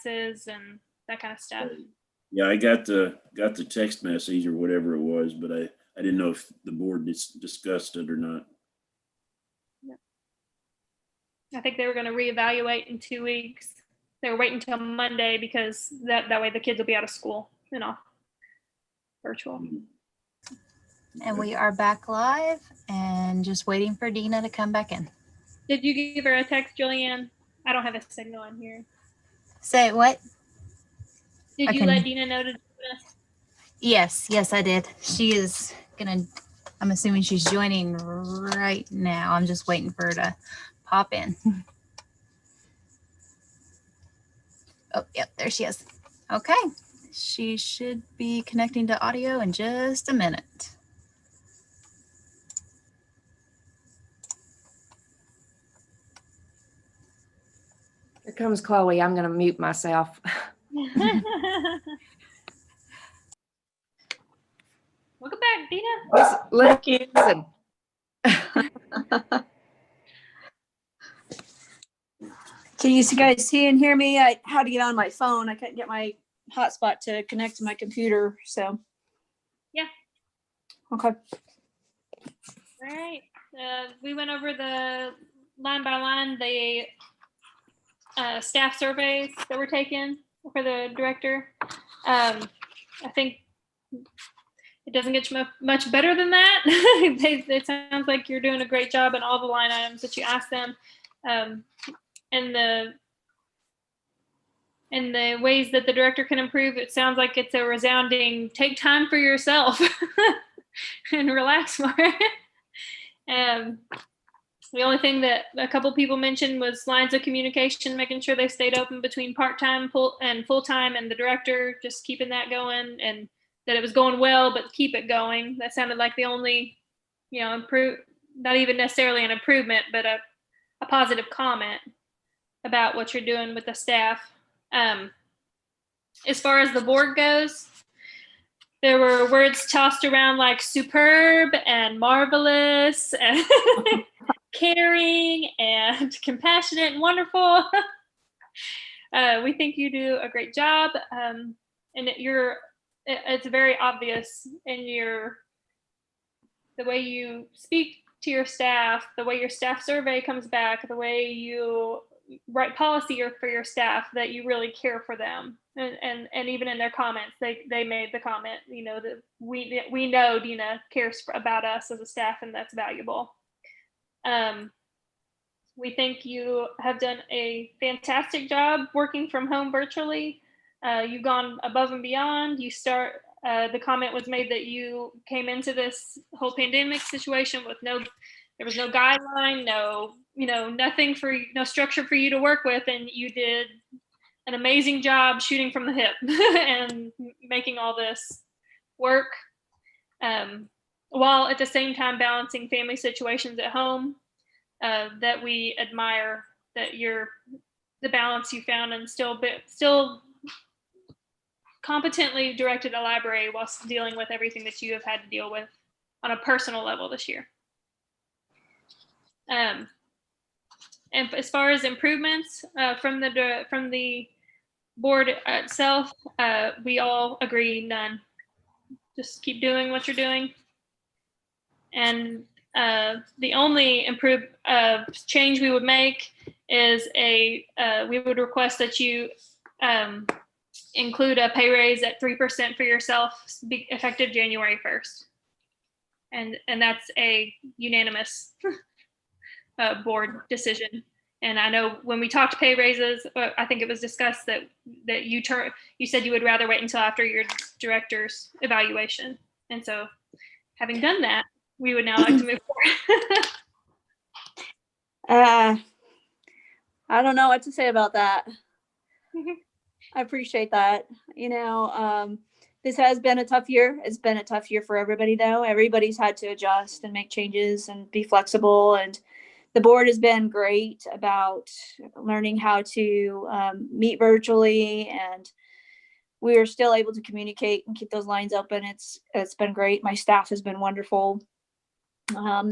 classes and that kind of stuff. Yeah, I got the text message or whatever it was, but I didn't know if the board discussed it or not. I think they were going to reevaluate in 2 weeks. They were waiting until Monday because that way the kids will be out of school, virtual. And we are back live and just waiting for Dina to come back in. Did you give her a text, Julianne? I don't have a signal on here. Say what? Did you let Dina know to do this? Yes, I did. She is gonna, I'm assuming she's joining right now. I'm just waiting for her to pop in. Oh, yep, there she is. Okay, she should be connecting to audio in just a minute. Here comes Chloe. I'm going to mute myself. Welcome back, Dina. Listen. Can you guys see and hear me? I had to get on my phone. I couldn't get my hotspot to connect to my computer. So. Yeah. Okay. All right. We went over the line by line, the staff surveys that were taken for the director. I think it doesn't get much better than that. It sounds like you're doing a great job in all the line items that you asked them. And the ways that the director can improve, it sounds like it's a resounding take time for yourself and relax more. The only thing that a couple people mentioned was lines of communication, making sure they stayed open between part-time and full-time, and the director, just keeping that going, and that it was going well, but keep it going. That sounded like the only, improve, not even necessarily an improvement, but a positive comment about what you're doing with the staff. As far as the board goes, there were words tossed around like superb and marvelous and caring and compassionate and wonderful. We think you do a great job, and it's very obvious in the way you speak to your staff, the way your staff survey comes back, the way you write policy for your staff, that you really care for them. And even in their comments, they made the comment, that we know Dina cares about us as a staff, and that's valuable. We think you have done a fantastic job working from home virtually. You've gone above and beyond. The comment was made that you came into this whole pandemic situation with there was no guideline, nothing no structure for you to work with, and you did an amazing job shooting from the hip and making all this work, while at the same time balancing family situations at home. That we admire that the balance you found, and still competently directed a library while dealing with everything that you have had to deal with on a personal level this year. And as far as improvements from the board itself, we all agree none. Just keep doing what you're doing. And the only change we would make is we would request that you include a pay raise at 3% for yourself, effective January 1st. And that's a unanimous board decision. And I know when we talked pay raises, I think it was discussed that you said you would rather wait until after your director's evaluation. And so, having done that, we would now like to move forward. I don't know what to say about that. I appreciate that. This has been a tough year. It's been a tough year for everybody, though. Everybody's had to adjust and make changes and be flexible. And the board has been great about learning how to meet virtually, and we are still able to communicate and keep those lines open. It's been great. My staff has been wonderful.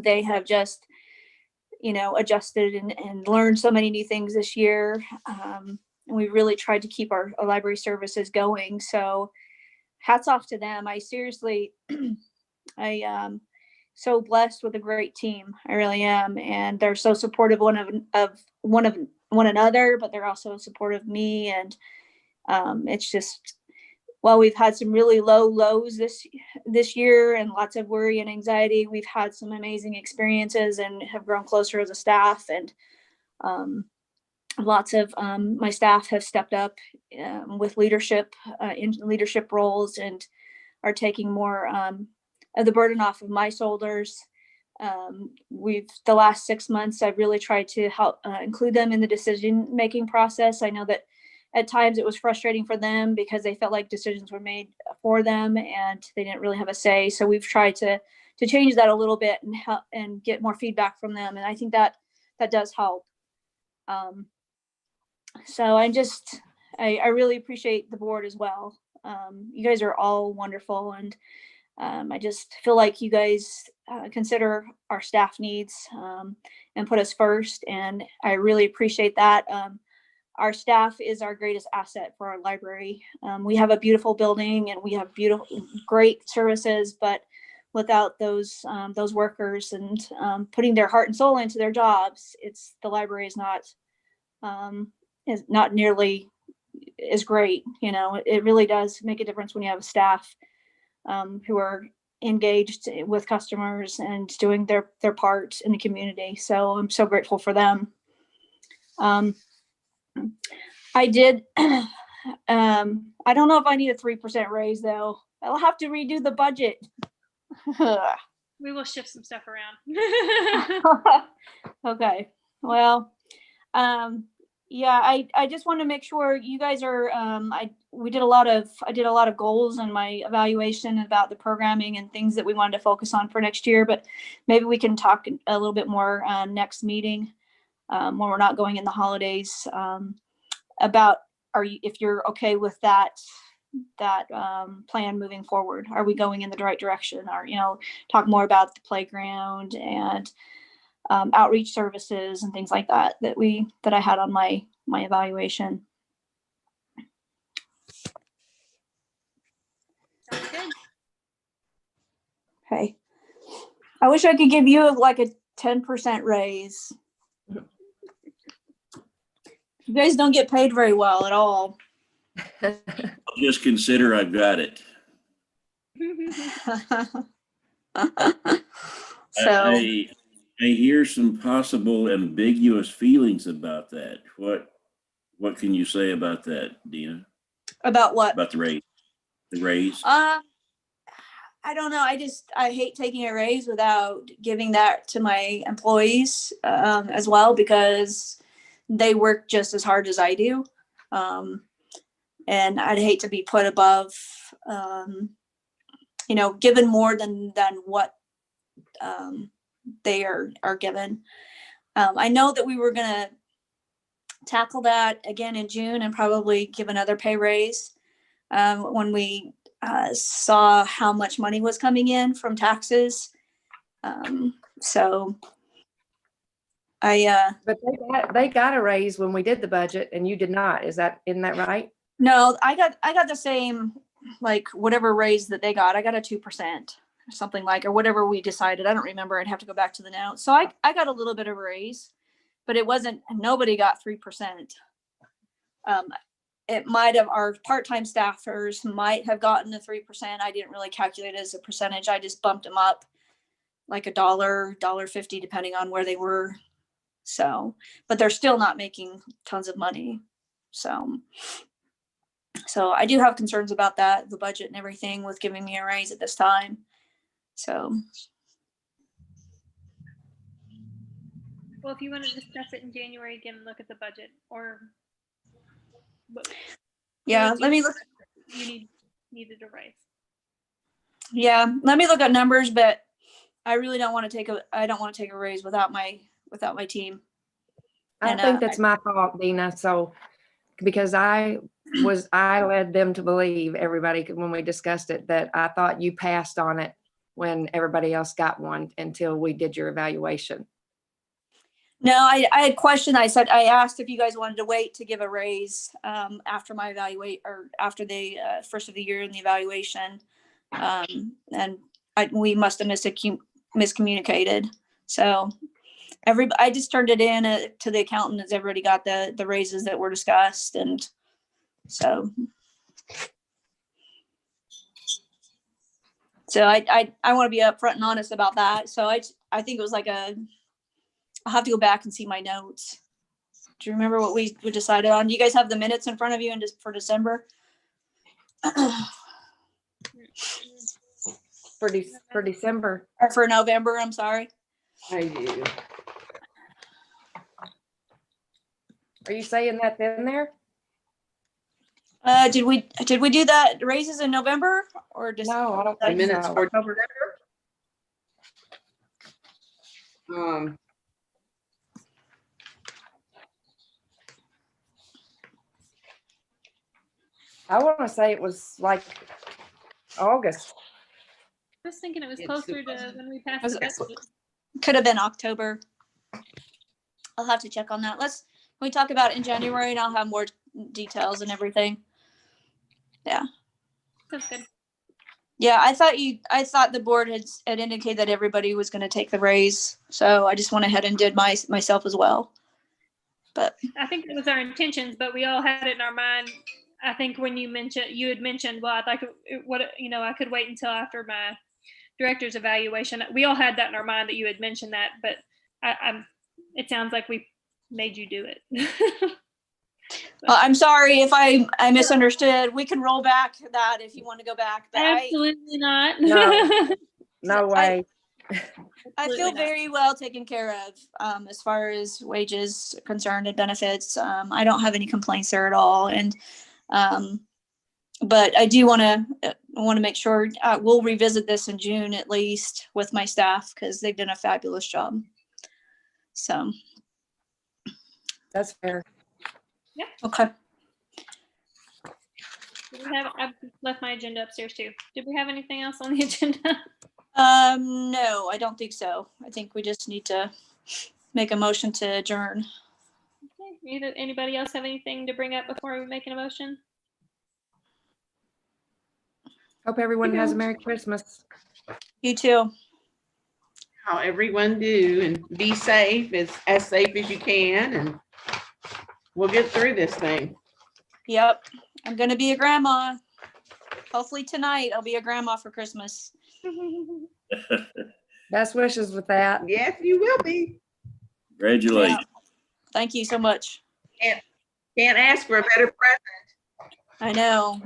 They have just, adjusted and learned so many new things this year. we really tried to keep our library services going. So hats off to them. I seriously, I so blessed with a great team. I really am, and they're so supportive of one another, but they're also supportive of me. And it's just, while we've had some really low lows this year and lots of worry and anxiety, we've had some amazing experiences and have grown closer as a staff. And lots of my staff have stepped up with leadership in leadership roles and are taking more of the burden off of my shoulders. The last 6 months, I've really tried to help include them in the decision-making process. I know that at times it was frustrating for them because they felt like decisions were made for them and they didn't really have a say. So we've tried to change that a little bit and help and get more feedback from them. And I think that does help. So I really appreciate the board as well. You guys are all wonderful, and I just feel like you guys consider our staff needs and put us first, and I really appreciate that. Our staff is our greatest asset for our library. We have a beautiful building and we have great services, but without those workers and putting their heart and soul into their jobs, the library is not nearly as great. You know, it really does make a difference when you have a staff who are engaged with customers and doing their part in the community. So I'm so grateful for them. I did, I don't know if I need a 3% raise though. I'll have to redo the budget. We will shift some stuff around. Okay. Well, yeah, I just want to make sure you guys are, I did a lot of goals in my evaluation about the programming and things that we wanted to focus on for next year, but maybe we can talk a little bit more next meeting when we're not going in the holidays about if you're okay with that plan moving forward. Are we going in the right direction? Or, talk more about the playground and outreach services and things like that I had on my evaluation. Sounds good. Okay. I wish I could give you like a 10% raise. You guys don't get paid very well at all. I'll just consider I've got it. So I hear some possible ambiguous feelings about that. What can you say about that, Dina? about what? About the raise? The raise? I don't know. I hate taking a raise without giving that to my employees as well, because they work just as hard as I do. And I'd hate to be put above, given more than what they are given. I know that we were going to tackle that again in June and probably give another pay raise when we saw how much money was coming in from taxes. So But they got a raise when we did the budget and you did not. Isn't that right? no, I got the same, like whatever raise that they got. I got a 2% or something or whatever we decided. I don't remember. I'd have to go back to the notes. So I got a little bit of a raise, but nobody got 3%. It might have, our part-time staffers might have gotten the 3%. I didn't really calculate it as a percentage. I just bumped them up like $1.50, depending on where they were. So, but they're still not making tons of money. So I do have concerns about that, the budget and everything with giving me a raise at this time. So. Well, if you want to discuss it in January again, look at the budget or. Yeah, let me look. You needed a raise. Yeah, let me look at numbers, but I really don't want to take a raise without my team. I think that's my fault, Dina. So, because I led them to believe, everybody, when we discussed it, that I thought you passed on it when everybody else got one until we did your evaluation. No, I had questioned. I asked if you guys wanted to wait to give a raise after my evaluate or after the first of the year in the evaluation. And we must have miscommunicated. So I just turned it in to the accountant as everybody got the raises that were discussed. And so I want to be upfront and honest about that. So I think it was like I'll have to go back and see my notes. Do you remember what we decided on? Do you guys have the minutes in front of you and just for December? For December. Or for November, I'm sorry. I do. Are you saying that's in there? Did we do that raises in November or just No, I don't The think minutes so. for October? I want to say it was like August. I was thinking it was It's closer to when we passed the budget. Could have been October. I'll have to check on that. Can we talk about it in January and I'll have more details and everything. Yeah. That's good. Yeah, I thought the board had indicated that everybody was going to take the raise. So I just went ahead and did myself as well. But I think it was our intentions, but we all had it in our mind. I think when you had mentioned, well, I'd like to, I could wait until after my director's evaluation. We all had that in our mind that you had mentioned that, but it sounds like we made you do it. I'm sorry if I misunderstood. We can roll back that if you want to go back. But Absolutely not. No way. I feel very well taken care of as far as wages concerned and benefits. I don't have any complaints there at all. And but I do want to make sure we'll revisit this in June at least with my staff because they've done a fabulous job. So That's fair. Yeah. Okay. I've left my agenda upstairs too. Did we have anything else on the agenda? No, I don't think so. I think we just need to make a motion to adjourn. Okay. Anybody else have anything to bring up before we make an motion? Hope everyone has a Merry Christmas. You too. How everyone do, and be safe, as safe as you can, and we'll get through this thing. Yep. I'm going to be a grandma. Hopefully tonight I'll be a grandma for Christmas. Best wishes with that. Yes, you will be. Congratulations. Yeah. Thank you so much. Can't ask for a better present. I know.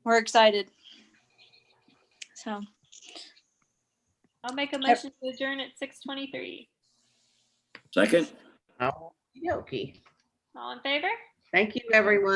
We're excited. So I'll make a motion to adjourn at 6:23. Second. Okie dokie. All in favor? Thank you, everyone.